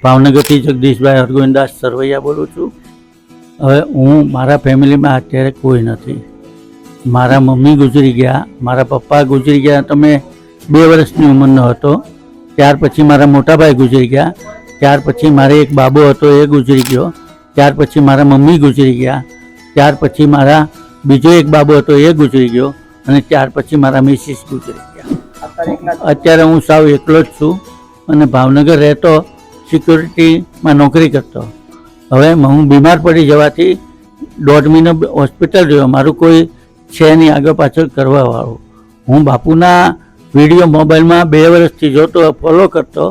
ભાવનગરથી જગદીશભાઈ હરગોવિંદાસ સરવૈયા બોલું છું. હવે હું મારા ફેમિલીમાં અત્યારે કોઈ નથી. મારા મમ્મી ગુજરી ગયા, મારા પપ્પા ગુજરી ગયા તમે 2 વર્ષની ઉંમરનો હતો. ત્યાર પછી મારા મોટાભાઈ ગુજરી ગયા. ત્યાર પછી મારે એક બાબો હતો એ ગુજરી ગયો. ત્યાર પછી મારા મમ્મી ગુજરી ગયા. ત્યાર પછી મારા બીજો એક બાબો હતો એ ગુજરી ગયો. અને ત્યાર પછી મારા મિસિસ ગુજરી ગયા. અત્યારે હું સાવ એકલો જ છું અને ભાવનગર રહેતો, સિક્યુરિટીમાં નોકરી કરતો. હવે હું બીમાર પડી જવાથી 1.5 મહિનો હોસ્પિટલ રહ્યો. મારું કોઈ છે નહીં આગળ પાછળ કરવાવાળું. હું બાપુના વિડીયો મોબાઈલમાં 2 વર્ષથી જોતો, ફોલો કરતો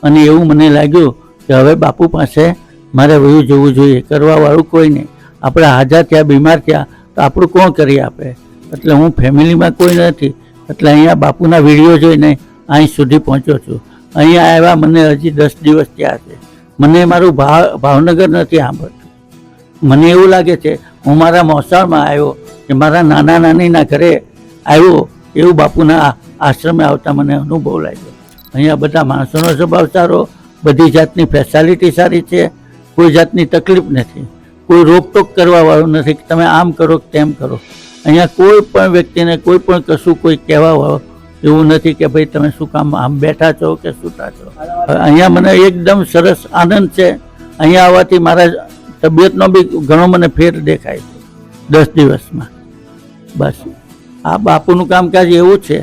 અને એવું મને લાગ્યું કે હવે બાપુ પાસે મારે વયું જવું જોઈએ. કરવાવાળું કોઈ નહીં. આપણે હાજર થયા, બીમાર થયા તો આપણું કોણ કરી આપે? એટલે હું ફેમિલીમાં કોઈ નથી. એટલે અહીંયા બાપુના વિડીયો જોઈને અહીં સુધી પહોંચ્યો છું. અહીંયા આવ્યા મને હજી 10 દિવસ થયા છે. મને મારું ભાવનગર નથી સાંભળતું. મને એવું લાગે છે હું મારા મોસાળમાં આવ્યો કે મારા નાના નાનીના ઘરે આવ્યો એવું બાપુના આશ્રમે આવતા મને અનુભવ લાગ્યો. અહીંયા બધા માણસોનો સ્વભાવ સારો, બધી જાતની ફેસિલિટી સારી છે, કોઈ જાતની તકલીફ નથી, કોઈ રોકટોક કરવાવાળું નથી કે તમે આમ કરો કે તેમ કરો. અહીંયા કોઈ પણ વ્યક્તિને કોઈ પણ કશું કોઈ કહેવાવાળો એવું નથી કે ભાઈ તમે શું કામ આમ બેઠા છો કે સૂતા છો. અહીંયા મને એકદમ સરસ આનંદ છે. અહીંયા આવવાથી મારા તબિયતનો બી ઘણો મને ફેર દેખાય છે 10 દિવસમાં. બસ આ બાપુનું કામકાજ એવું છે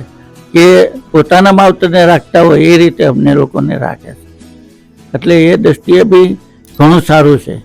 કે પોતાના માવતરને રાખતા હોય એ રીતે અમને લોકોને રાખે છે. એટલે એ દૃષ્ટિએ બી ઘણું સારું છે.